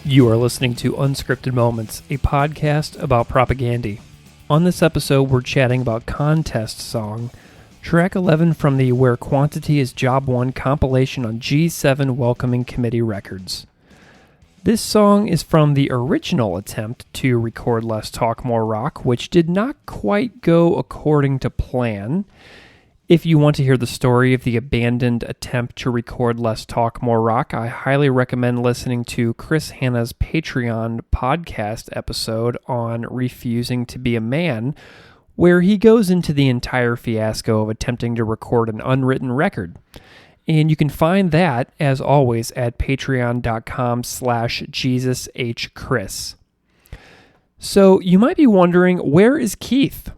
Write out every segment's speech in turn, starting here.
You are listening to Unscripted Moments, a podcast about propaganda. On this episode, we're chatting about Contest Song, track 11 from the Where Quantity is Job 1 compilation on G7 Welcoming Committee Records. This song is from the original attempt to record Less Talk More Rock, which did not quite go according to plan. If you want to hear the story of the abandoned attempt to record Less Talk More Rock, I highly recommend listening to Chris Hanna's Patreon podcast episode on Refusing to Be a Man, where he goes into the entire fiasco of attempting to record an unwritten record. And you can find that, as always, at patreon.com/JesusHChris. So you might be wondering, where is Keith?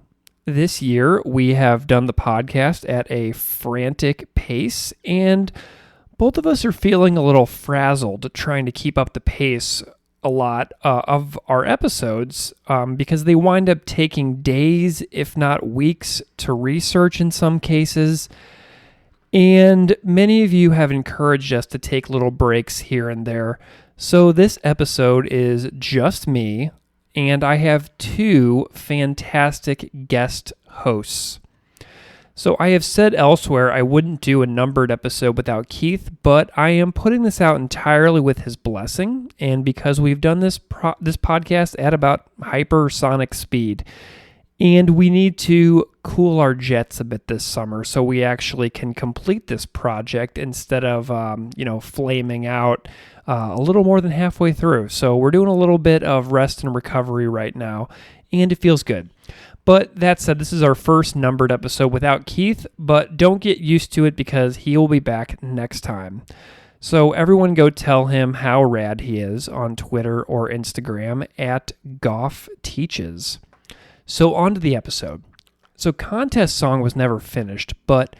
This year, we have done the podcast at a frantic pace, and both of us are feeling a little frazzled trying to keep up the pace a lot of our episodes because they wind up taking days, if not weeks, to research in some cases. And many of you have encouraged us to take little breaks here and there. So this episode is just me, and I have two fantastic guest hosts. So I have said elsewhere I wouldn't do a numbered episode without Keith, but I am putting this out entirely with his blessing, and because we've done this podcast at about hypersonic speed, and we need to cool our jets a bit this summer so we actually can complete this project instead of, flaming out a little more than halfway through. So we're doing a little bit of rest and recovery right now, and it feels good. But that said, this is our first numbered episode without Keith, but don't get used to it because he will be back next time. So everyone go tell him how rad he is on Twitter or Instagram at GoffTeaches. So on to the episode. So Contest Song was never finished, but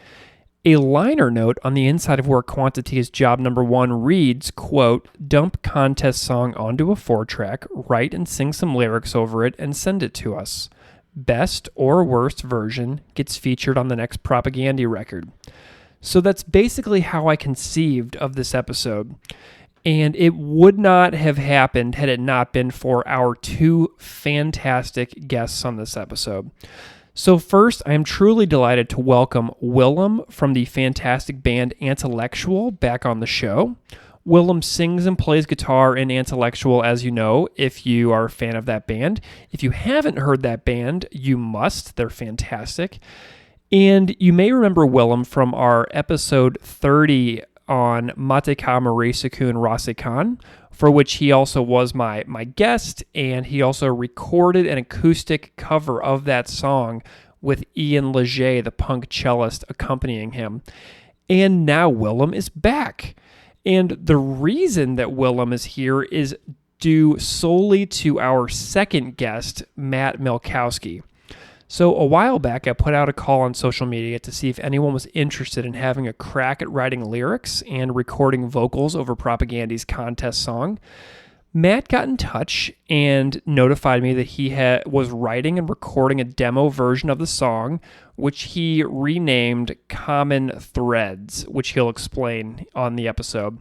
a liner note on the inside of Where Quantity is Job Number 1 reads, quote, "Dump Contest Song onto a 4-track, write and sing some lyrics over it, and send it to us. Best or worst version gets featured on the next propaganda record." So that's basically how I conceived of this episode. And it would not have happened had it not been for our two fantastic guests on this episode. So first, I am truly delighted to welcome Willem from the fantastic band Intellectual back on the show. Willem sings and plays guitar in Intellectual, as you know, if you are a fan of that band. If you haven't heard that band, you must. They're fantastic. And you may remember Willem from our episode 30 on Mateka Marisaku and Rasekan, for which he also was my guest, and he also recorded an acoustic cover of that song with Ian Leger, the punk cellist, accompanying him. And now Willem is back. And the reason that Willem is here is due solely to our second guest, Matt Milkowski. So a while back, I put out a call on social media to see if anyone was interested in having a crack at writing lyrics and recording vocals over Propaganda's Contest Song. Matt got in touch and notified me that he was writing and recording a demo version of the song, which he renamed Common Threads, which he'll explain on the episode.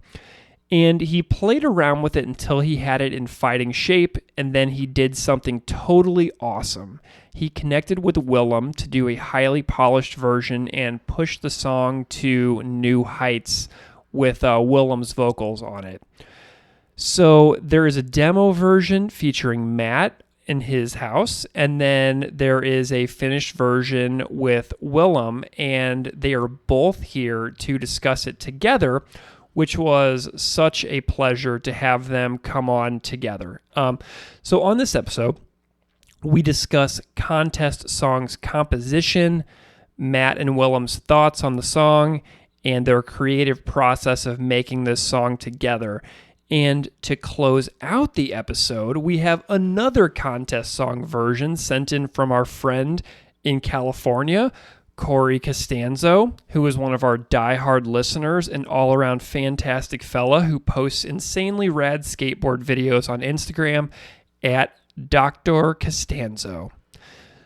And he played around with it until he had it in fighting shape, and then he did something totally awesome. He connected with Willem to do a highly polished version and pushed the song to new heights with Willem's vocals on it. So there is a demo version featuring Matt in his house, and then there is a finished version with Willem, and they are both here to discuss it together, which was such a pleasure to have them come on together. So on this episode, we discuss Contest Song's composition, Matt and Willem's thoughts on the song, and their creative process of making this song together. And to close out the episode, we have another Contest Song version sent in from our friend in California, Corey Costanzo, who is one of our diehard listeners and all-around fantastic fella who posts insanely rad skateboard videos on Instagram at Dr. Costanzo.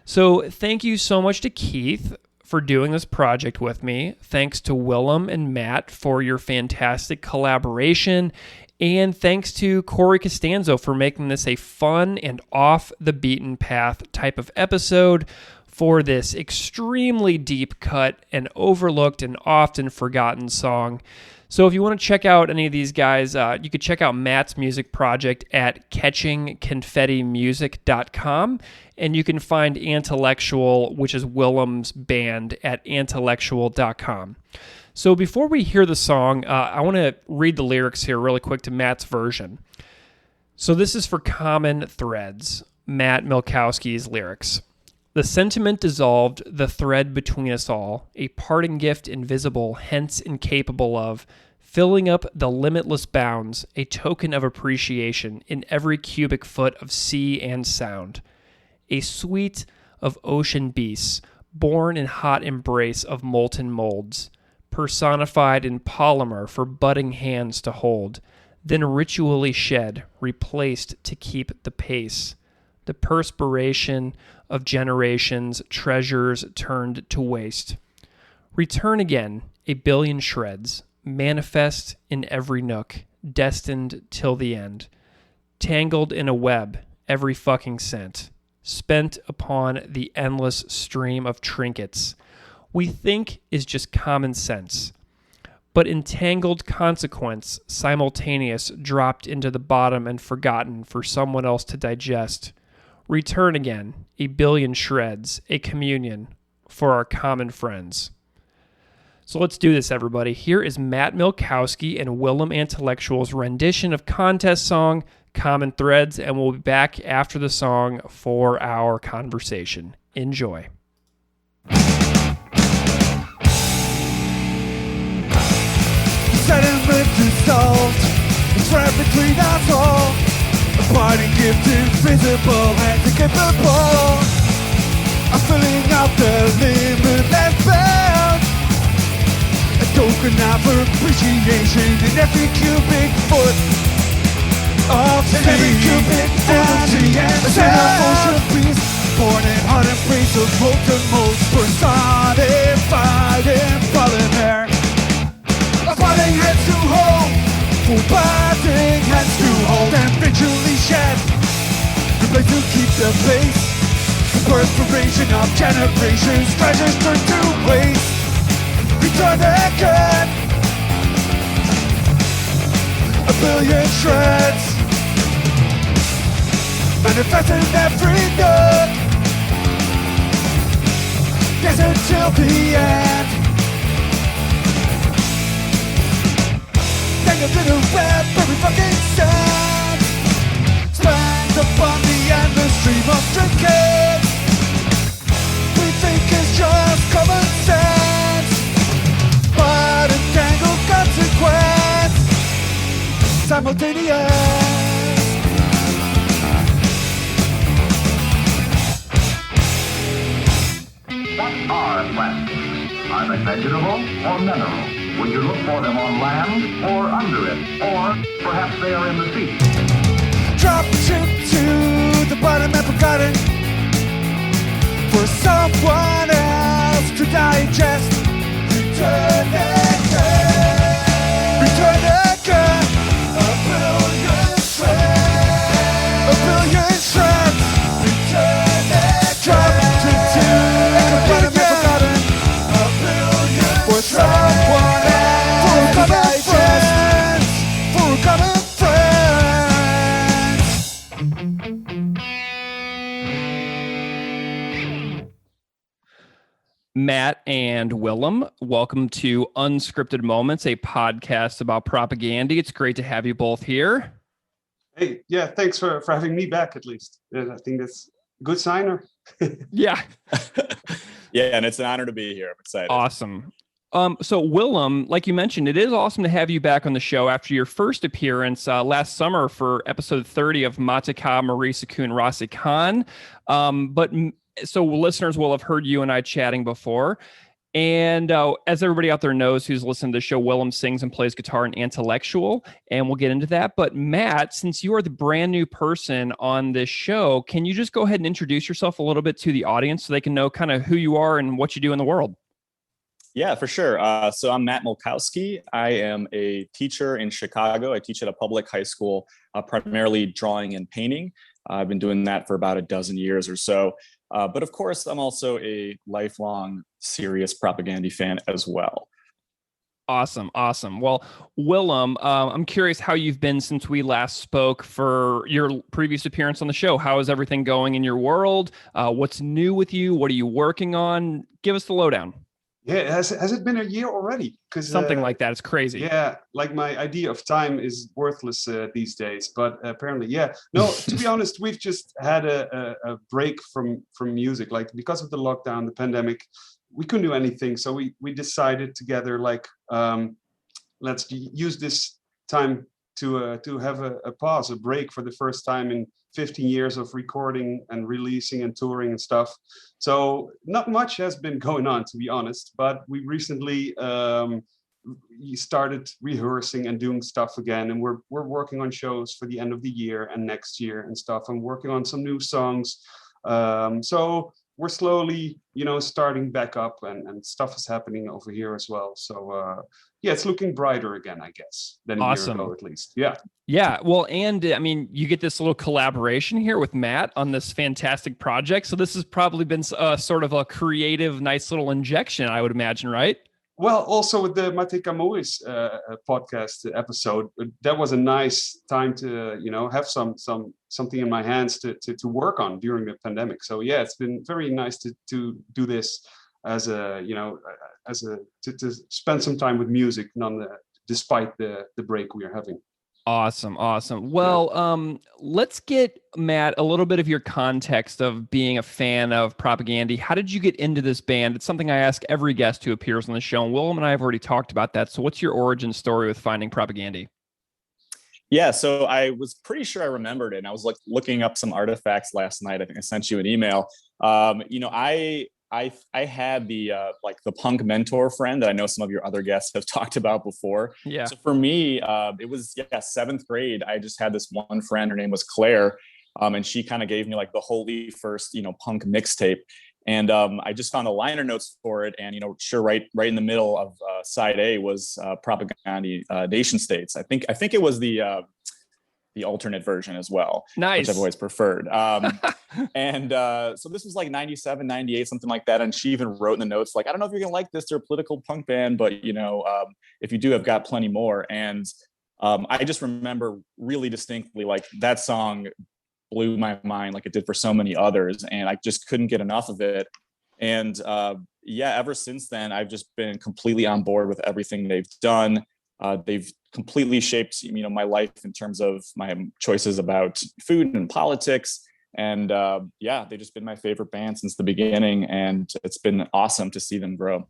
So thank you so much to Keith for doing this project with me. Thanks to Willem and Matt for your fantastic collaboration And thanks to Corey Costanzo for making this a fun and off the beaten path type of episode for this extremely deep cut and overlooked and often forgotten song. So if you want to check out any of these guys, you could check out Matt's music project at catchingconfettimusic.com, and you can find Intellectual, which is Willem's band, at intellectual.com. So before we hear the song, I want to read the lyrics here really quick to Matt's version. So this is for Common Threads, Matt Milkowski's lyrics. The sentiment dissolved the thread between us all, a parting gift invisible, hence incapable of, filling up the limitless bounds, a token of appreciation in every cubic foot of sea and sound. A suite of ocean beasts, born in hot embrace of molten molds, personified in polymer for budding hands to hold, then ritually shed, replaced to keep the pace. The perspiration of generations, treasures turned to waste. Return again, a billion shreds, manifest in every nook, destined till the end. Tangled in a web, every fucking cent, spent upon the endless stream of trinkets, we think is just common sense. But entangled consequence, simultaneous, dropped into the bottom and forgotten for someone else to digest. Return again, a billion shreds, a communion for our common friends. So let's do this, everybody. Here is Matt Milkowski and Willem Intellectual's rendition of contest song, Common Threads, and we'll be back after the song for our conversation. Enjoy. Sediment dissolved, the thread between us all. A parting gift invisible and incapable of filling up the limitless bound. A token of appreciation in every cubic foot of sea. Every cubic foot of sea and sand. Ocean beast, born in hot embrace of molten molds, personified in polymer. Budding heads to hold, full budding heads to hold, and ritually shed, the place to keep the pace. The perspiration of generations, treasures turned to waste. Return again, a billion shreds, manifest in every nook, yes, until the end. Tangled in a web, every fucking cent, spent upon the endless stream of trinkets. We think it's just common sense, but entangled consequence, simultaneous. What are plastics? Are they vegetable or mineral? Would you look for them on land or under it? Or perhaps they are in the sea? Dropped into the bottom and forgotten for someone else to digest. Return again, return again, a billion shreds, a billion shreds. Return again, dropped into the bottom and forgotten, a billion for someone. Matt and Willem, welcome to Unscripted Moments, a podcast about propaganda. It's great to have you both here. Hey, yeah, thanks for having me back at least. I think that's a good signer. Yeah. Yeah, and it's an honor to be here. I'm excited. Awesome. So Willem, like you mentioned, it is awesome to have you back on the show after your first appearance last summer for episode 30 of Mataka Marisa Kun Rasi Khan. So listeners will have heard you and I chatting before. And as everybody out there knows who's listened to the show, Willem sings and plays guitar in Intellectual, and we'll get into that. But Matt, since you are the brand new person on this show, can you just go ahead and introduce yourself a little bit to the audience so they can know kind of who you are and what you do in the world? Yeah, for sure. So I'm Matt Mulkowski. I am a teacher in Chicago. I teach at a public high school, primarily drawing and painting. I've been doing that for about a dozen years or so. But of course, I'm also a lifelong serious Propaganda fan as well. Awesome, awesome. Well, Willem, I'm curious how you've been since we last spoke for your previous appearance on the show. How is everything going in your world? What's new with you? What are you working on? Give us the lowdown. Yeah, has it been a year already? Because Something like that. It's crazy. yeah, like my idea of time is worthless these days. But apparently, yeah. No, to be honest, we've just had a break from music. Like because of the lockdown, the pandemic, we couldn't do anything. So we decided together, like, let's use this time to have a pause, a break for the first time in 15 years of recording and releasing and touring and stuff. So not much has been going on, to be honest, but we recently started rehearsing and doing stuff again, and we're working on shows for the end of the year and next year and stuff. I'm working on some new songs. So we're slowly, starting back up, and stuff is happening over here as well. So yeah, it's looking brighter again, I guess, than a Awesome. year ago at least. Yeah. Yeah. Well, and I mean, you get this little collaboration here with Matt on this fantastic project. So this has probably been sort of a creative, nice little injection, I would imagine, right? Well, also with the Mate Camoes podcast episode, that was a nice time to, have something in my hands to work on during the pandemic. So yeah, it's been very nice to do this as a, to spend some time with music, despite the break we are having. Awesome. Awesome. Well, let's get, Matt, a little bit of your context of being a fan of Propaganda. How did you get into this band? It's something I ask every guest who appears on the show, and Willem and I have already talked about that. So what's your origin story with finding Propaganda? Yeah, so I was pretty sure I remembered it. And I was like looking up some artifacts last night. I think I sent you an email. I had the the punk mentor friend that I know some of your other guests have talked about before. Yeah. So for me, it was seventh grade. I just had this one friend. Her name was Claire, and she kind of gave me like the holy first punk mixtape. And I just found the liner notes for it, and right in the middle of side A was Propaganda Nation States. I think it was the alternate version as well. Nice. Which I've always preferred. And so this was like 97, 98, something like that. And she even wrote in the notes, like, I don't know if you're going to like this. They're a political punk band, but, if you do, I've got plenty more. And I just remember really distinctly, like, that song blew my mind like it did for so many others. And I just couldn't get enough of it. And ever since then, I've just been completely on board with everything they've done. They've completely shaped, my life in terms of my choices about food and politics. And they've just been my favorite band since the beginning. And it's been awesome to see them grow.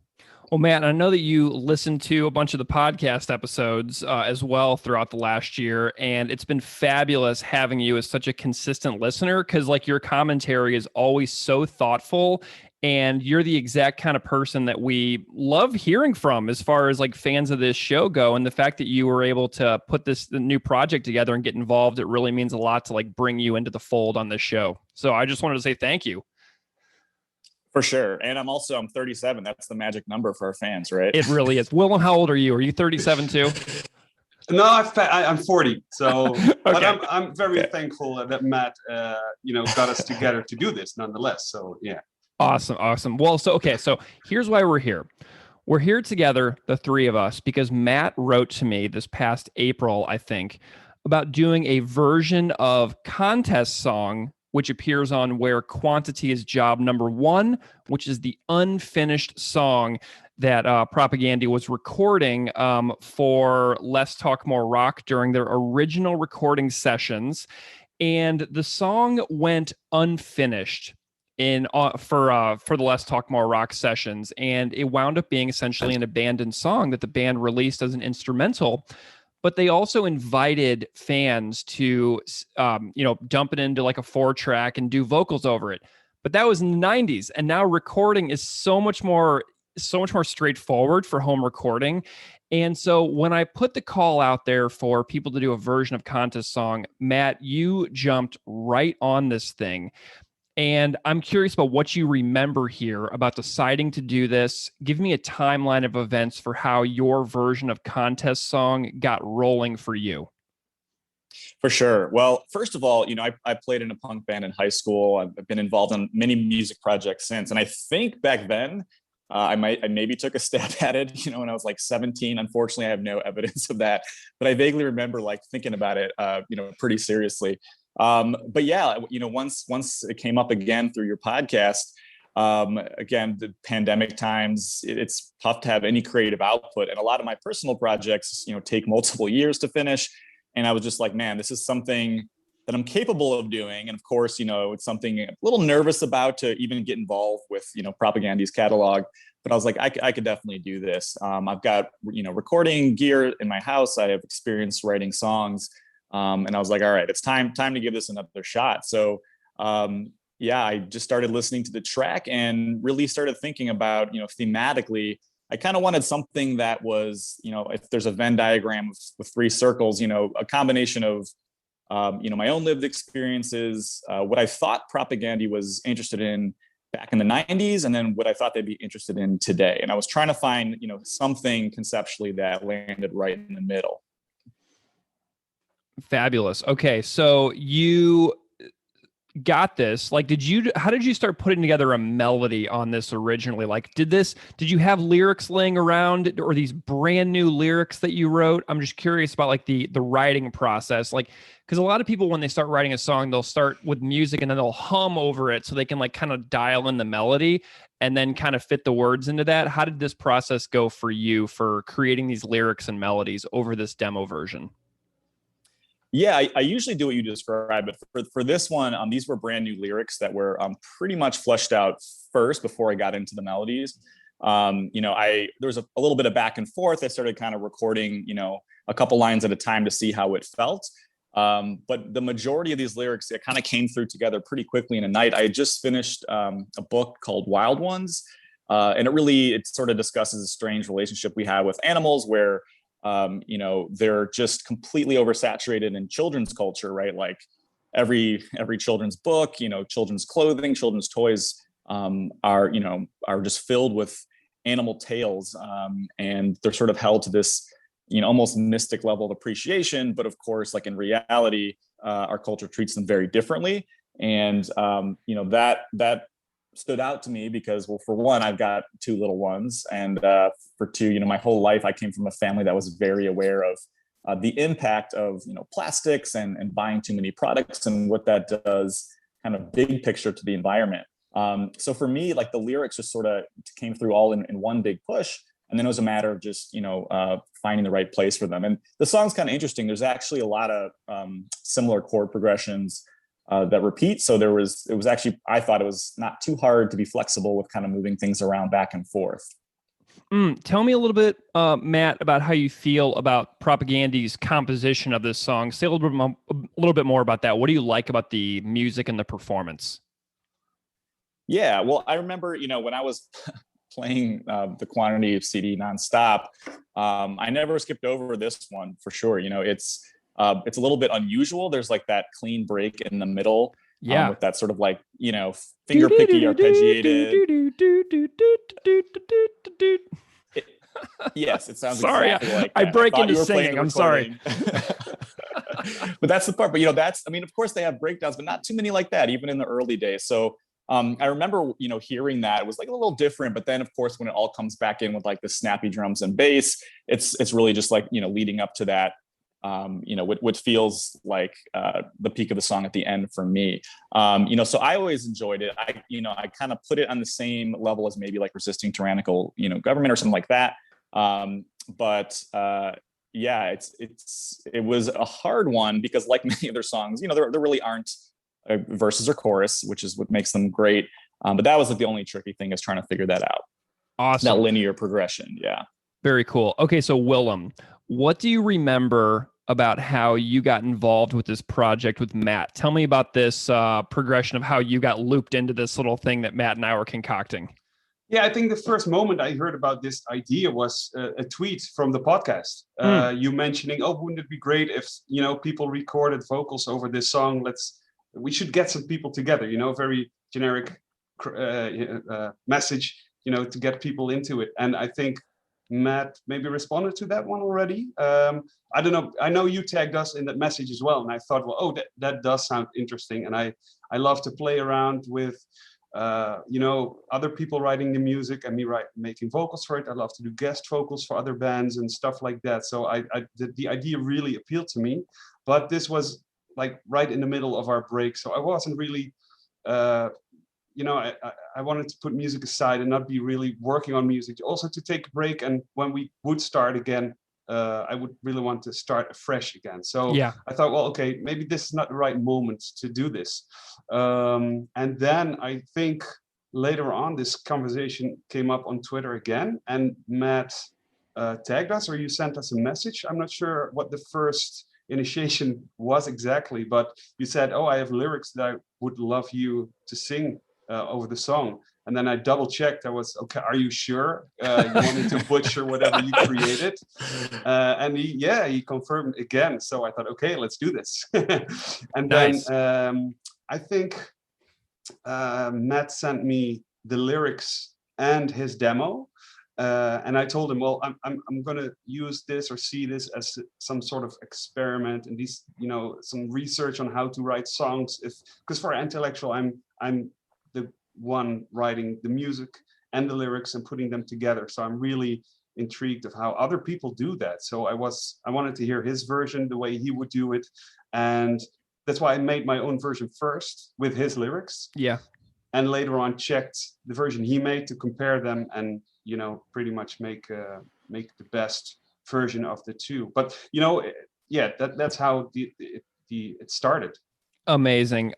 Well, Matt, I know that you listened to a bunch of the podcast episodes as well throughout the last year, and it's been fabulous having you as such a consistent listener, because like your commentary is always so thoughtful, and you're the exact kind of person that we love hearing from as far as like fans of this show go. And the fact that you were able to put the new project together and get involved, it really means a lot to like bring you into the fold on this show. So I just wanted to say thank you. For sure. And I'm 37. That's the magic number for our fans, right? It really is. Willem, how old are you? Are you 37 too? No, I'm 40. So, Okay. But I'm very thankful that Matt, got us together to do this nonetheless. So, yeah. Awesome. Well, so here's why we're here. We're here together, the three of us, because Matt wrote to me this past April, I think, about doing a version of Contest Song, which appears on Where Quantity is Job Number 1, which is the unfinished song that Propaganda was recording for Less Talk More Rock during their original recording sessions. And the song went unfinished for the Less Talk More Rock sessions. And it wound up being essentially an abandoned song that the band released as an instrumental. But they also invited fans to, dump it into like a 4-track and do vocals over it. But that was in the 90s. And now recording is so much more straightforward for home recording. And so when I put the call out there for people to do a version of Contest Song, Matt, you jumped right on this thing. And I'm curious about what you remember here about deciding to do this. Give me a timeline of events for how your version of Contest Song got rolling for you. For sure. Well, first of all, I played in a punk band in high school. I've been involved in many music projects since. And I think back then, I maybe took a stab at it, when I was like 17. Unfortunately, I have no evidence of that, but I vaguely remember like thinking about it, pretty seriously. But yeah, once it came up again through your podcast, again, the pandemic times, it's tough to have any creative output. And a lot of my personal projects, take multiple years to finish. And I was just like, man, this is something that I'm capable of doing. And of course, it's something a little nervous about to even get involved with, Propagandy's catalog. But I was like, I could definitely do this. I've got, recording gear in my house. I have experience writing songs. And I was like, all right, it's time to give this another shot. So, I just started listening to the track and really started thinking about, thematically, I kind of wanted something that was, if there's a Venn diagram with three circles, a combination of, my own lived experiences, what I thought Propagandy was interested in back in the 90s, and then what I thought they'd be interested in today. And I was trying to find, something conceptually that landed right in the middle. Fabulous. Okay, so you got this. Like, how did you start putting together a melody on this originally? Like, did you have lyrics laying around, or these brand new lyrics that you wrote? I'm just curious about like the writing process. Like, because a lot of people, when they start writing a song, they'll start with music and then they'll hum over it so they can like kind of dial in the melody and then kind of fit the words into that. How did this process go for you for creating these lyrics and melodies over this demo version? Yeah, I usually do what you described, but for this one, these were brand new lyrics that were pretty much fleshed out first before I got into the melodies. There was a little bit of back and forth. I started kind of recording, a couple lines at a time to see how it felt. But the majority of these lyrics, it kind of came through together pretty quickly in a night. I had just finished a book called Wild Ones, and it sort of discusses a strange relationship we have with animals where they're just completely oversaturated in children's culture, right? Like every children's book, children's clothing, children's toys are just filled with animal tales, and they're sort of held to this, almost mystic level of appreciation. But of course, like in reality, our culture treats them very differently, and that stood out to me because, well, for one, I've got two little ones, and for two, my whole life I came from a family that was very aware of the impact of plastics and buying too many products and what that does, kind of big picture to the environment. So for me, like the lyrics just sort of came through all in one big push, and then it was a matter of just finding the right place for them. And the song's kind of interesting. There's actually a lot of similar chord progressions that repeat. So it was actually, I thought it was not too hard to be flexible with kind of moving things around back and forth. Tell me a little bit, Matt, about how you feel about Propagandy's composition of this song. Say a little bit more about that. What do you like about the music and the performance? Yeah, well, I remember, when I was playing the Quantity of CD nonstop, I never skipped over this one for sure. It's a little bit unusual. There's like that clean break in the middle, with that sort of like, finger picky arpeggiated. Yes, it sounds exactly like that. I break into singing. I'm sorry. But that's the part. But of course they have breakdowns, but not too many like that, even in the early days. So I remember, hearing that it was like a little different. But then, of course, when it all comes back in with like the snappy drums and bass, it's really just like leading up to that. What feels like the peak of the song at the end for me. So I always enjoyed it. I kind of put it on the same level as maybe like Resisting Tyrannical, government or something like that. But it was a hard one because like many other songs, there really aren't verses or chorus, which is what makes them great. But that was like the only tricky thing, is trying to figure that out. Awesome. That linear progression. Yeah. Very cool. Okay. So Willem, what do you remember about how you got involved with this project with Matt? Tell me about this progression of how you got looped into this little thing that Matt and I were concocting. Yeah, I think the first moment I heard about this idea was a tweet from the podcast. You mentioning, wouldn't it be great if, people recorded vocals over this song? We should get some people together, very generic message, to get people into it. And I think Matt maybe responded to that one already. I don't know. I know you tagged us in that message as well, and I thought, well, oh, that does sound interesting. And I love to play around with, other people writing the music and me making vocals for it. I love to do guest vocals for other bands and stuff like that. So the idea really appealed to me, but this was like right in the middle of our break, so I wasn't really. I wanted to put music aside and not be really working on music. Also to take a break, and when we would start again, I would really want to start afresh again. So Yeah. I thought, well, okay, maybe this is not the right moment to do this. And then I think later on, this conversation came up on Twitter again, and Matt tagged us, or you sent us a message. I'm not sure what the first initiation was exactly, but you said, oh, I have lyrics that I would love you to sing over the song. And then I double checked. I was, okay, are you sure you want me to butcher whatever you created? And he confirmed again. So I thought, okay, let's do this. And nice. Then I think Matt sent me the lyrics and his demo. And I told him, well, I'm going to use this or see this as some sort of experiment, and these, some research on how to write songs. Because for Intellectual, I'm the one writing the music and the lyrics and putting them together. So I'm really intrigued of how other people do that. So I wanted to hear his version, the way he would do it, and that's why I made my own version first with his lyrics. Yeah. And later on checked the version he made to compare them and pretty much make the best version of the two. But that's how it started. Amazing.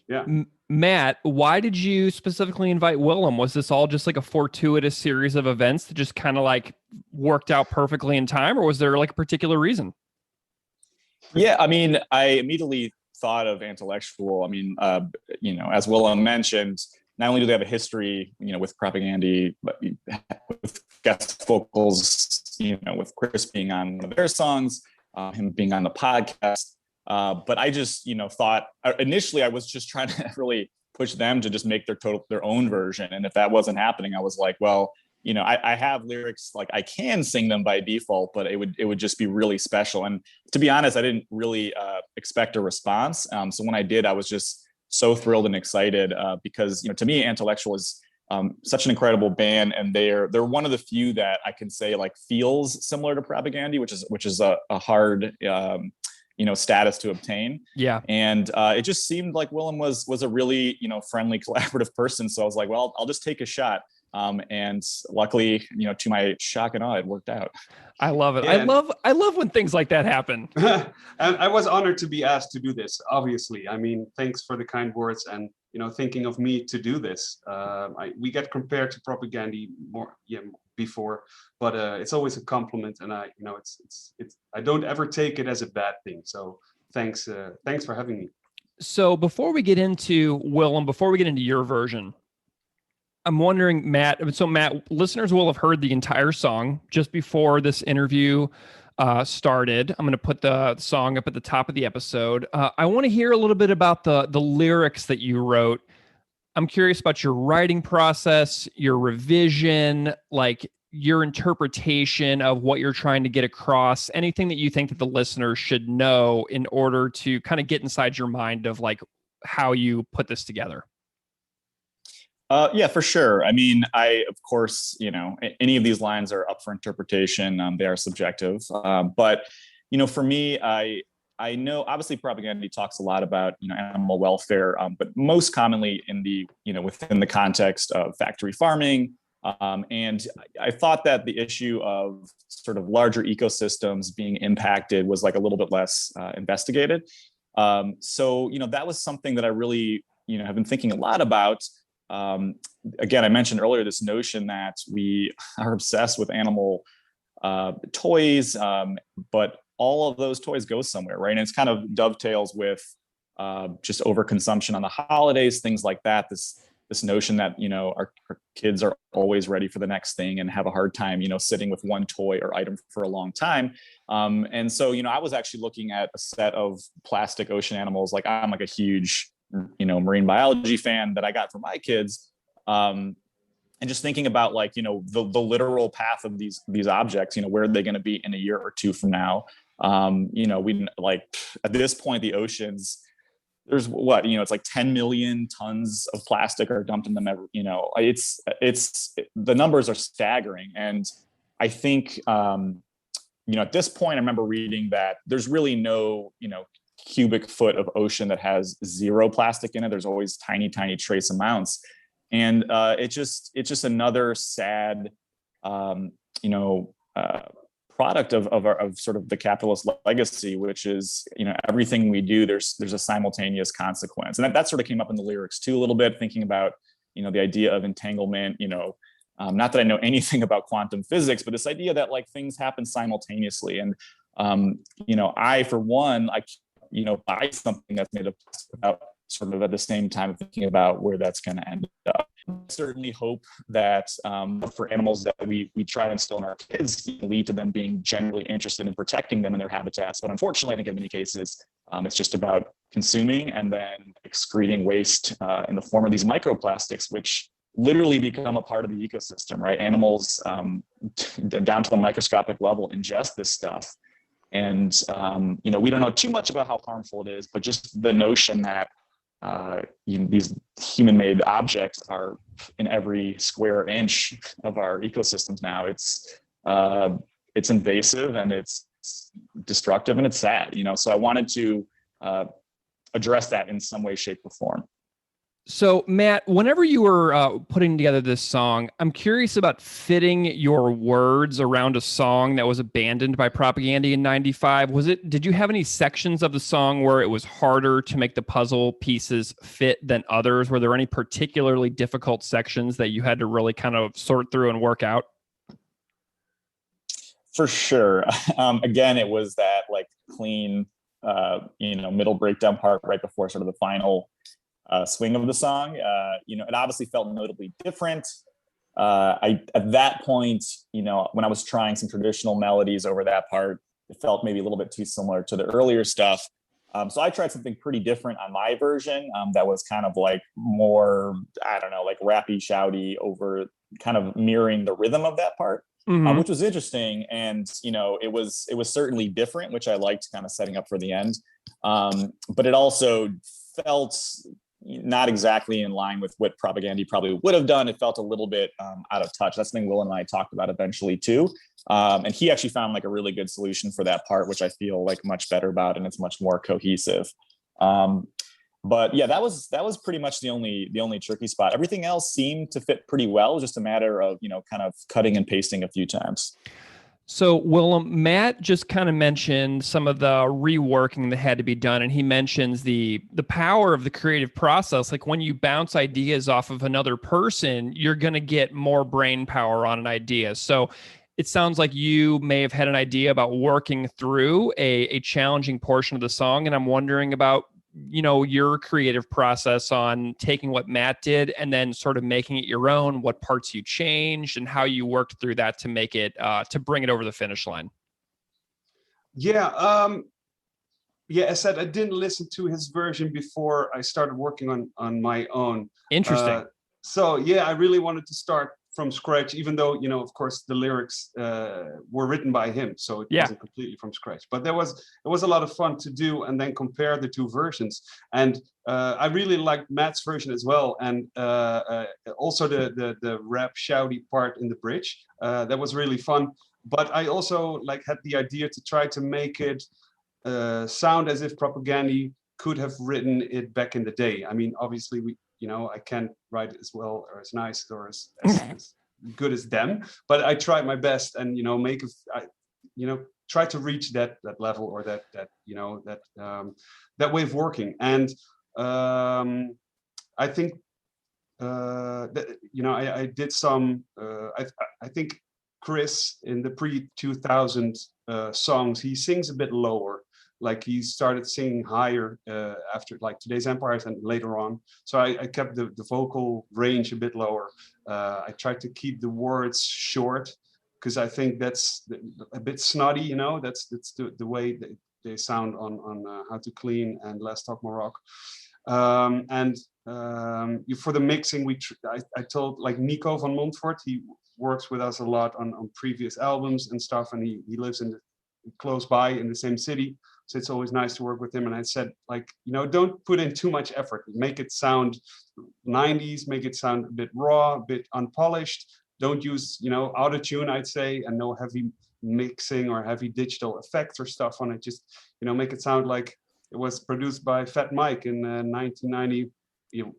Yeah. Matt, why did you specifically invite Willem? Was this all just like a fortuitous series of events that just kind of like worked out perfectly in time, or was there like a particular reason? Yeah, I mean, I immediately thought of Intellectual. I mean, as Willem mentioned, not only do they have a history, with Propagandy, but with guest vocals, with Chris being on one of their songs, him being on the podcast. But I just, thought initially I was just trying to really push them to just make their own version. And if that wasn't happening, I was like, well, I have lyrics, like I can sing them by default, but it would just be really special. And to be honest, I didn't really expect a response. So when I did, I was just so thrilled and excited because, to me, Intellectual is such an incredible band, and they're one of the few that I can say like feels similar to Propagandy, which is a hard status to obtain. Yeah. And it just seemed like Willem was a really friendly, collaborative person. So I was like, well, I'll just take a shot. And luckily, to my shock and awe, it worked out. I love it. Yeah. I love when things like that happen. And I was honored to be asked to do this. Obviously, I mean, thanks for the kind words and thinking of me to do this. We get compared to Propagandy more, before, but it's always a compliment, and it's I don't ever take it as a bad thing. So thanks for having me. So before we get into Willem, before we get into your version, I'm wondering, Matt, listeners will have heard the entire song just before this interview started. I'm going to put the song up at the top of the episode. I want to hear a little bit about the lyrics that you wrote. I'm curious about your writing process, your revision, like your interpretation of what you're trying to get across, anything that you think that the listeners should know in order to kind of get inside your mind of like how you put this together. Yeah, for sure. I mean, of course, any of these lines are up for interpretation. They are subjective. But, for me, I know obviously Propagandy talks a lot about, animal welfare, but most commonly within the context of factory farming. And I thought that the issue of sort of larger ecosystems being impacted was like a little bit less investigated. So, that was something that I really, have been thinking a lot about. Again, I mentioned earlier this notion that we are obsessed with animal toys, but all of those toys go somewhere, right? And it's kind of dovetails with just overconsumption on the holidays, things like that. This notion that our kids are always ready for the next thing and have a hard time, sitting with one toy or item for a long time. And so, I was actually looking at a set of plastic ocean animals. Like I'm like a huge marine biology fan that I got for my kids. And just thinking about like, the literal path of these objects, where are they going to be in a year or two from now? We like at this point, the oceans, there's it's like 10 million tons of plastic are dumped in them every, it's the numbers are staggering. And I think, at this point, I remember reading that there's really no, cubic foot of ocean that has zero plastic in it. There's always tiny, tiny trace amounts. And it's just another sad, product of sort of the capitalist legacy, which is, everything we do, there's a simultaneous consequence. And that sort of came up in the lyrics too, a little bit, thinking about, the idea of entanglement, not that I know anything about quantum physics, but this idea that like things happen simultaneously. And, I, for one, buy something that's made of plastic without sort of at the same time thinking about where that's going to end up. I certainly hope that for animals that we try to instill in our kids lead to them being generally interested in protecting them in their habitats. But unfortunately, I think in many cases, it's just about consuming and then excreting waste in the form of these microplastics, which literally become a part of the ecosystem, right? Animals down to the microscopic level ingest this stuff. And, we don't know too much about how harmful it is, but just the notion that these human-made objects are in every square inch of our ecosystems now. It's invasive and it's destructive and it's sad, So I wanted to address that in some way, shape, or form. So, Matt, whenever you were putting together this song, I'm curious about fitting your words around a song that was abandoned by propaganda in '95. Did you have any sections of the song where it was harder to make the puzzle pieces fit than others? Were there any particularly difficult sections that you had to really kind of sort through and work out? For sure. Again, it was that like clean, middle breakdown part right before sort of the final swing of the song. It obviously felt notably different. At that point, when I was trying some traditional melodies over that part, it felt maybe a little bit too similar to the earlier stuff. So I tried something pretty different on my version that was kind of like more, I don't know, like rappy, shouty over kind of mirroring the rhythm of that part, which was interesting. And, it was certainly different, which I liked kind of setting up for the end. But it also felt not exactly in line with what propaganda probably would have done. It felt a little bit out of touch. That's something Will and I talked about eventually too. And he actually found like a really good solution for that part, which I feel like much better about, and it's much more cohesive. But yeah, that was pretty much the only tricky spot. Everything else seemed to fit pretty well. It was just a matter of, kind of cutting and pasting a few times. So, Willem, Matt just kind of mentioned some of the reworking that had to be done, and he mentions the power of the creative process. Like when you bounce ideas off of another person, you're going to get more brain power on an idea. So it sounds like you may have had an idea about working through a challenging portion of the song, and I'm wondering about your creative process on taking what Matt did and then sort of making it your own, what parts you changed and how you worked through that to make it, to bring it over the finish line. Yeah. As I said, I didn't listen to his version before I started working on my own. Interesting. So I really wanted to start from scratch, even though, of course, the lyrics were written by him. So it wasn't completely from scratch. But it was a lot of fun to do and then compare the two versions. And I really liked Matt's version as well. And also the rap shouty part in the bridge. That was really fun. But I also had the idea to try to make it sound as if propaganda could have written it back in the day. I mean, obviously I can't write it as well or as nice or as good as them, but I tried my best and try to reach that level or that way of working. And I think that I did some. I think Chris in the pre-2000 songs, he sings a bit lower. Like he started singing higher after like Today's Empires and later on. So I kept the vocal range a bit lower. I tried to keep the words short because I think that's a bit snotty, That's the way they sound on How to Clean and Less Talk More Rock. And for the mixing, I told like Nico van Montfort, he works with us a lot on previous albums and stuff, and he lives close by in the same city, so it's always nice to work with him. And I said, like, don't put in too much effort, make it sound 90s, make it sound a bit raw, a bit unpolished. Don't use auto-tune, I'd say, and no heavy mixing or heavy digital effects or stuff on it. Just make it sound like it was produced by Fat Mike in 1990,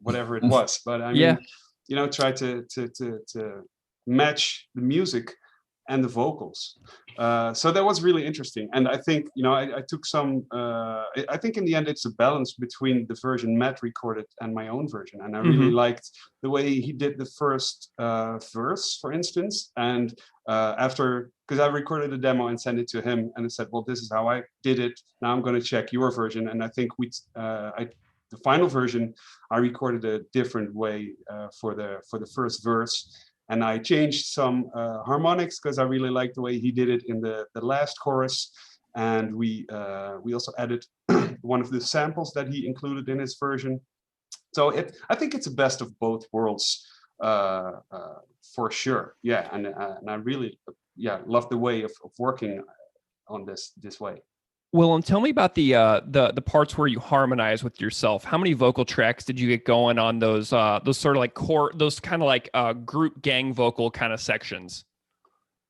whatever it was. But I mean, try to match the music and the vocals. So that was really interesting. And I think, I took some, I think in the end it's a balance between the version Matt recorded and my own version. And I really liked the way he did the first verse, for instance. And because I recorded a demo and sent it to him, and I said, well, this is how I did it. Now I'm going to check your version. And I think the final version, I recorded a different way for the first verse. And I changed some harmonics because I really liked the way he did it in the last chorus. And we also added one of the samples that he included in his version. So I think it's a best of both worlds for sure. Yeah, and I really love the way of working on this way. Willem, tell me about the parts where you harmonize with yourself. How many vocal tracks did you get going on those sort of like those kind of like group gang vocal kind of sections?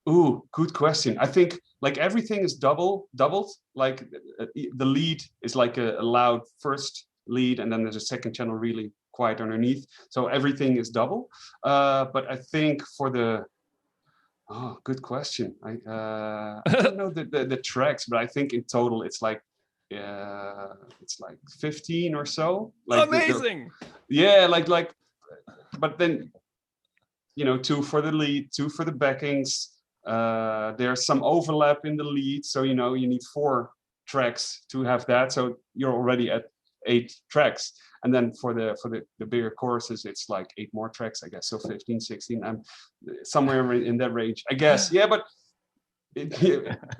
Ooh, good question. I think like everything is doubled. Like the lead is like a loud first lead, and then there's a second channel really quiet underneath. So everything is double. But I think for the good question. I don't know the tracks, but I think in total it's like 15 or so. Like amazing. Like, but then 2 for the lead, 2 for the backings. There's some overlap in the lead, so you need 4 tracks to have that. So you're already at 8 tracks. And then for the bigger choruses, it's like 8 more tracks, I guess. So 15, 16, I'm somewhere in that range, I guess. Yeah, but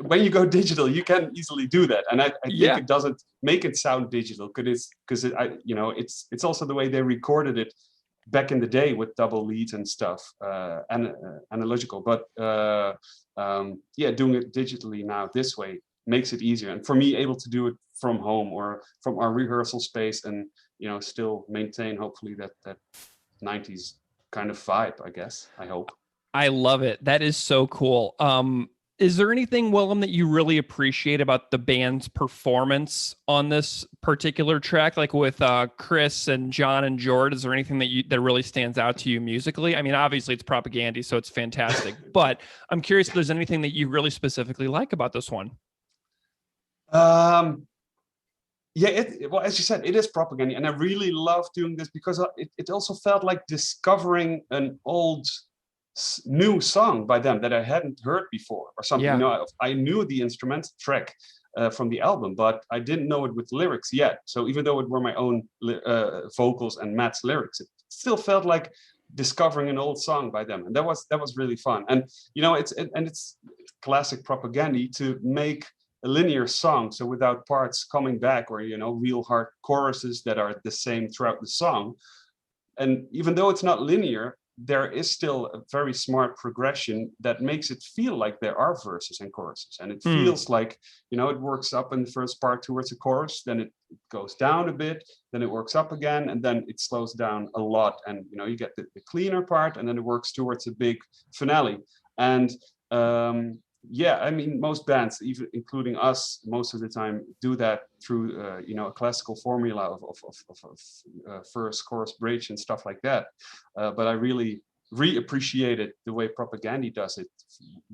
when you go digital, you can easily do that. And I think it doesn't make it sound digital because it's also the way they recorded it back in the day with double leads and stuff, and analogical. But doing it digitally now this way makes it easier. And for me, able to do it from home or from our rehearsal space and still maintain hopefully that 90s kind of vibe, I guess. I hope. I love it. That is so cool. Is there anything, Willem, that you really appreciate about the band's performance on this particular track, like with Chris and John and Jord? Is there anything that really stands out to you musically? I mean, obviously it's Propaganda, so it's fantastic. But I'm curious if there's anything that you really specifically like about this one. Well, as you said, it is Propaganda, and I really love doing this because it also felt like discovering an old new song by them that I hadn't heard before or something. I knew the instrumental track from the album, but I didn't know it with lyrics yet. So even though it were my own vocals and Matt's lyrics, it still felt like discovering an old song by them, and that was really fun. And it's classic Propaganda to make a linear song, so without parts coming back or real hard choruses that are the same throughout the song. And even though it's not linear, there is still a very smart progression that makes it feel like there are verses and choruses, and it feels like it works up in the first part towards the chorus, then it goes down a bit, then it works up again, and then it slows down a lot, and you get the cleaner part, and then it works towards a big finale. And I mean, most bands, even including us, most of the time do that through a classical formula of first, chorus, bridge, and stuff like that. But I really reappreciated the way Propaganda does it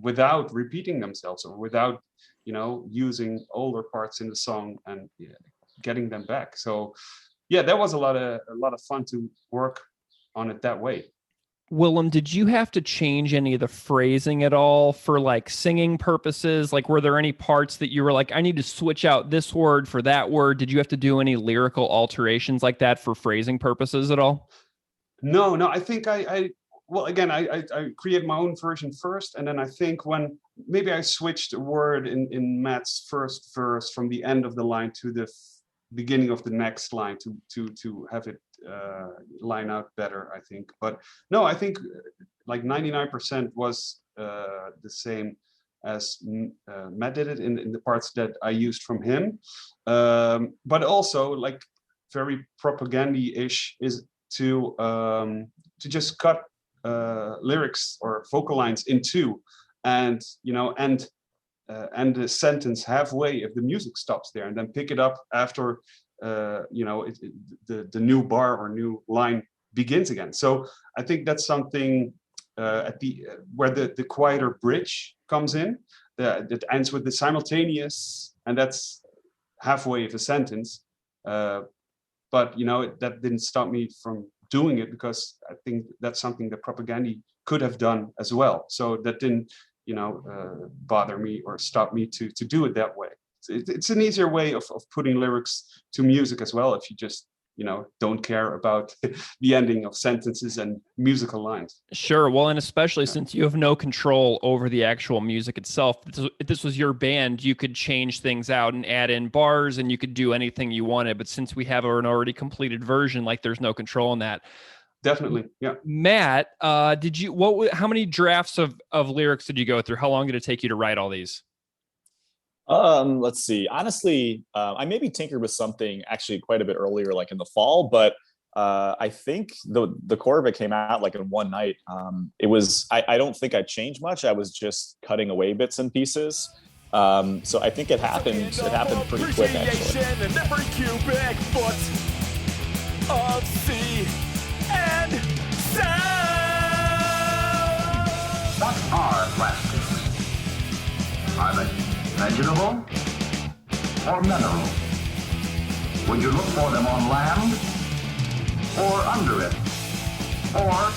without repeating themselves or without using older parts in the song and getting them back. So that was a lot of fun to work on it that way. Willem, did you have to change any of the phrasing at all for like singing purposes? Like, were there any parts that you were like, I need to switch out this word for that word? Did you have to do any lyrical alterations like that for phrasing purposes at all? No, I think I create my own version first. And then I think when maybe I switched a word in Matt's first verse from the end of the line to the beginning of the next line to have it line out better, I think. But no, I think like 99% was the same as Matt did it in the parts that I used from him. But also like very propagandy-ish is to just cut lyrics or vocal lines in two, and end the sentence halfway if the music stops there, and then pick it up after the new bar or new line begins again. So I think that's something where the quieter bridge comes in, that ends with the simultaneous, and that's halfway of a sentence. But that didn't stop me from doing it, because I think that's something that Propagandy could have done as well. So that didn't bother me or stop me to do it that way. It's an easier way of putting lyrics to music as well, if you just don't care about the ending of sentences and musical lines. Sure. Well, and especially since you have no control over the actual music itself, if this was your band, you could change things out and add in bars, and you could do anything you wanted. But since we have an already completed version, like there's no control in that. Definitely. Yeah. Matt, how many drafts of lyrics did you go through? How long did it take you to write all these? Let's see. Honestly, I maybe tinkered with something actually quite a bit earlier, like in the fall, but I think the core of it came out like in one night. I don't think I changed much. I was just cutting away bits and pieces. So I think it happened pretty quick, actually. And every cubic foot of sea and sound. What are plastics? Are they vegetable or mineral? Would you look for them on land or under it? Or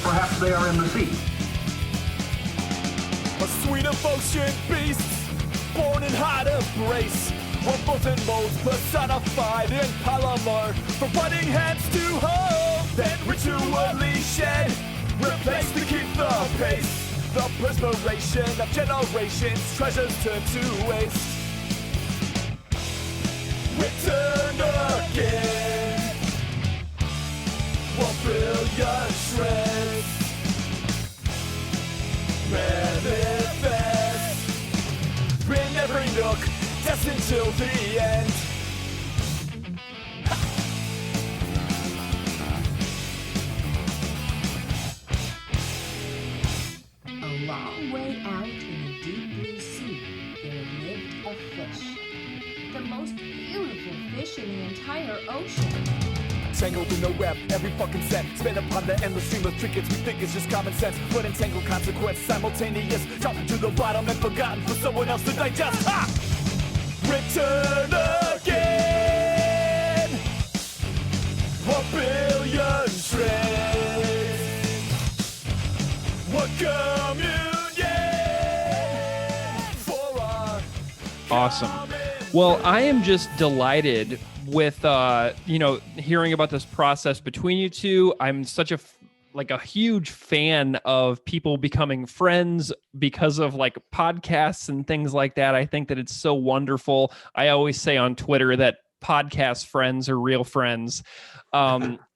perhaps they are in the sea? A suite of ocean beasts, born in hot embrace. We're both in modes personified in polymer, from butting hands to hold, then ritually shed, replace to keep the pace. The perspiration of generations, treasures turn to waste. Return again, 1 billion shreds. Manifest in every nook, destined till the end. A long way out in the deep blue sea, there lived a fish. The most beautiful fish in the entire ocean. Tangled in the web, every fucking set. Spin upon the endless stream of trinkets. We think it's just common sense, but entangled consequence. Simultaneous, dropped to the bottom and forgotten for someone else to digest. Ha! Return again, 1 billion shreds. What communion for our Awesome. Well, I am just delighted with hearing about this process between you two. I'm such a huge fan of people becoming friends because of like podcasts and things like that. I think that it's so wonderful. I always say on Twitter that podcast friends are real friends.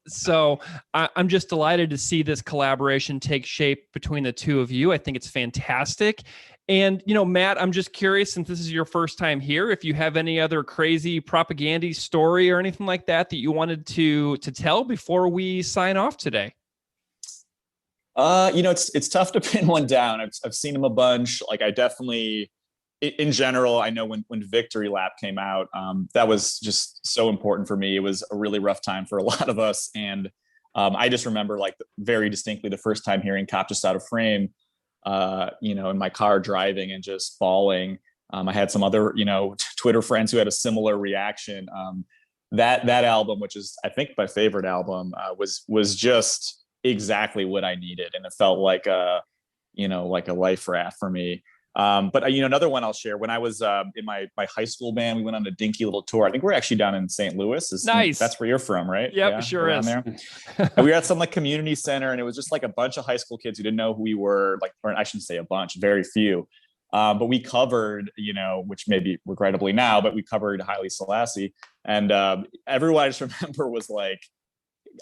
So I'm just delighted to see this collaboration take shape between the two of you. I think it's fantastic. And, Matt, I'm just curious, since this is your first time here, if you have any other crazy propaganda story or anything like that you wanted to tell before we sign off today. It's tough to pin one down. I've seen them a bunch. Like I definitely, in general, I know when Victory Lap came out, that was just so important for me. It was a really rough time for a lot of us. And I just remember like very distinctly the first time hearing Cop Just Out of Frame, in my car driving and just bawling. I had some other, Twitter friends who had a similar reaction. That album, which is I think my favorite album, was just exactly what I needed, and it felt like a life raft for me. But another one I'll share. When I was in my high school band, we went on a dinky little tour. I think we're actually down in St. Louis. Nice. That's where you're from, right? Yep, yeah, sure is. There. And we were at some like community center, and it was just like a bunch of high school kids who didn't know who we were. Like, or I shouldn't say a bunch, very few. But we covered, you know, which maybe regrettably now, but we covered Haile Selassie, and everyone I just remember was like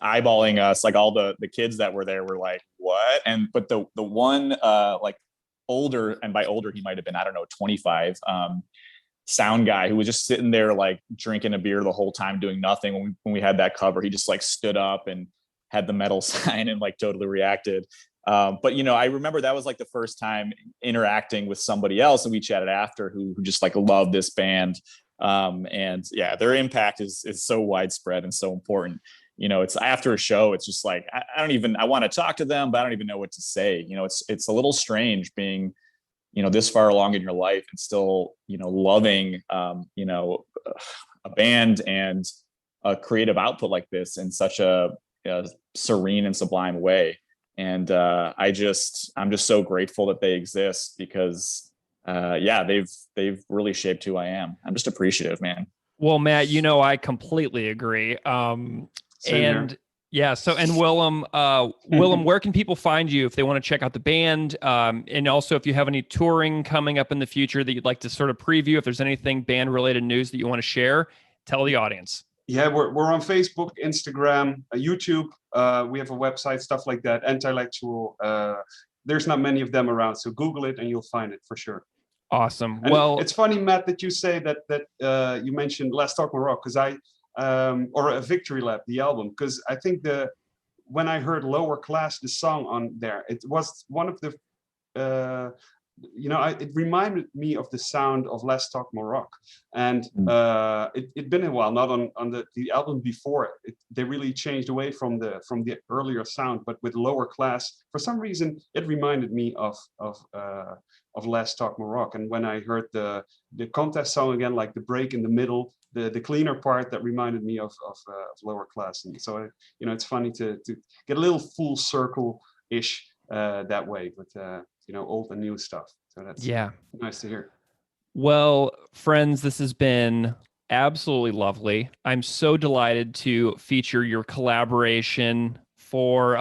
eyeballing us, like all the kids that were there were like, what? And but the one like older, and by older he might have been, I don't know, 25, sound guy who was just sitting there like drinking a beer the whole time doing nothing. When we had that cover, he just like stood up and had the metal sign and like totally reacted. But you know, I remember that was like the first time interacting with somebody else, and we chatted after who just like loved this band. And yeah, their impact is so widespread and so important. You know, it's after a show, it's just like I want to talk to them, but I don't even know what to say. You know, it's a little strange being, you know, this far along in your life and still, you know, loving, you know, a band and a creative output like this in such a serene and sublime way. And I'm just so grateful that they exist, because yeah, they've really shaped who I am. I'm just appreciative, man. Well, Matt, you know, I completely agree. Same And here. yeah, so, and Willem, where can people find you if they want to check out the band? And also if you have any touring coming up in the future that you'd like to sort of preview, if there's anything band related news that you want to share, tell the audience. Yeah, we're on Facebook, Instagram, YouTube. We have a website, stuff like that. Intellectual. There's not many of them around, so Google it and you'll find it for sure. Awesome. And well, it's funny, Matt, that you say that you mentioned Let's Talk More Rock, because or a Victory Lap, the album, because I think when I heard Lower Class, the song on there, it was one of the you know, it reminded me of the sound of Let's Talk More Rock. And it'd been a while, not on the album before it. They really changed away from the earlier sound, but with Lower Class, for some reason, it reminded me of Let's Talk More Rock. And when I heard the contest song again, like the break in the middle, the cleaner part, that reminded me of Lower Class. And so, you know, it's funny to get a little full circle-ish that way with you know, old and new stuff. So that's nice to hear. Well, friends, this has been absolutely lovely. I'm so delighted to feature your collaboration for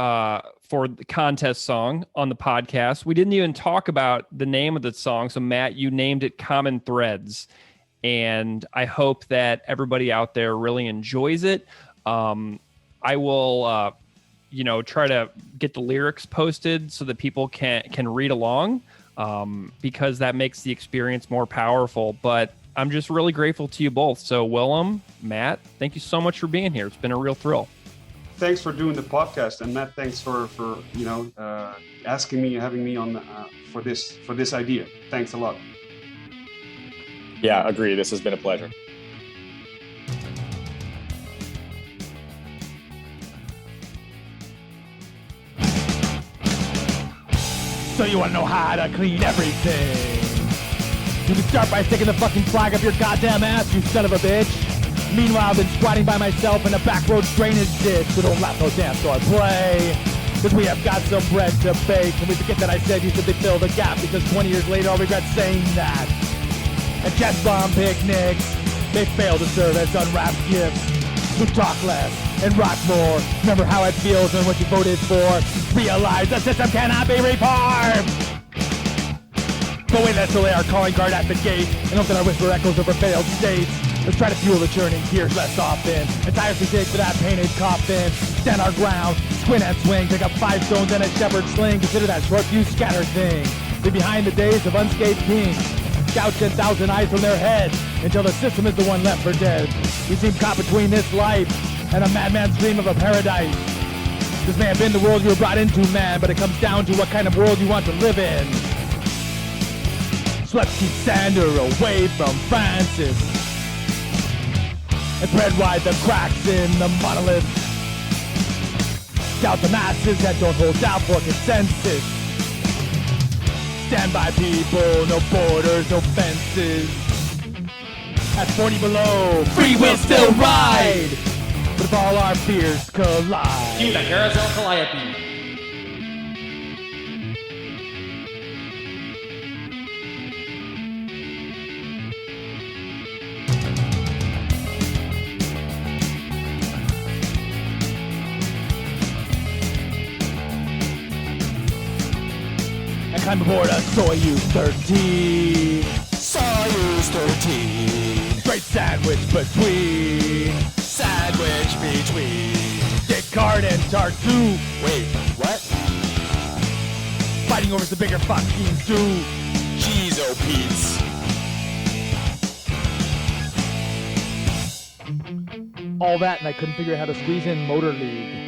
the contest song on the podcast. We didn't even talk about the name of the song. So Matt, you named it Common Threads. And I hope that everybody out there really enjoys it. I will you know, try to get the lyrics posted so that people can read along, because that makes the experience more powerful. But I'm just really grateful to you both. So Willem, Matt, thank you so much for being here. It's been a real thrill. Thanks for doing the podcast, and Matt, thanks for you know, asking me, having me on for this idea. Thanks a lot. Yeah, agree. This has been a pleasure. So you wanna know how to clean everything? You can start by sticking the fucking flag up your goddamn ass, you son of a bitch. Meanwhile, I've been squatting by myself in a backroads drainage ditch, so don't laugh no dance or play. Cause we have got some bread to bake, and we forget that I said you should fill the gap, because 20 years later I'll regret saying that. At chest bomb picnics, they fail to serve as unwrapped gifts. So talk less and rock more. Remember how it feels and what you voted for. Realize the system cannot be reformed. But wait, let's delay our calling card at the gate and hope that our whisper echoes over failed states. Let's try to fuel the churning gears less often. And tirelessly dig for that painted coffin. Stand our ground, squint and swing. Pick up 5 stones and a shepherd's sling. Consider that short fuse scatter thing. Leave behind the days of unscathed kings. Gouge 10,000 eyes from their head until the system is the one left for dead. We seem caught between this life and a madman's dream of a paradise. This may have been the world you were brought into, man, but it comes down to what kind of world you want to live in. So let's keep Sander away from Francis and spread wide the cracks in the monolith. Doubt the masses that don't hold out for consensus. Stand by people, no borders, no fences. At 40 below, free will still ride. But if all our fears collide. Cue the carousel calliope. Climb aboard a Soyuz 13. Soyuz 13. Straight sandwich between. Sandwich between. Descartes and Tartu. Wait, what? Fighting over the bigger fucking stew. Cheezo Pete's. All that, and I couldn't figure out how to squeeze in Motor League.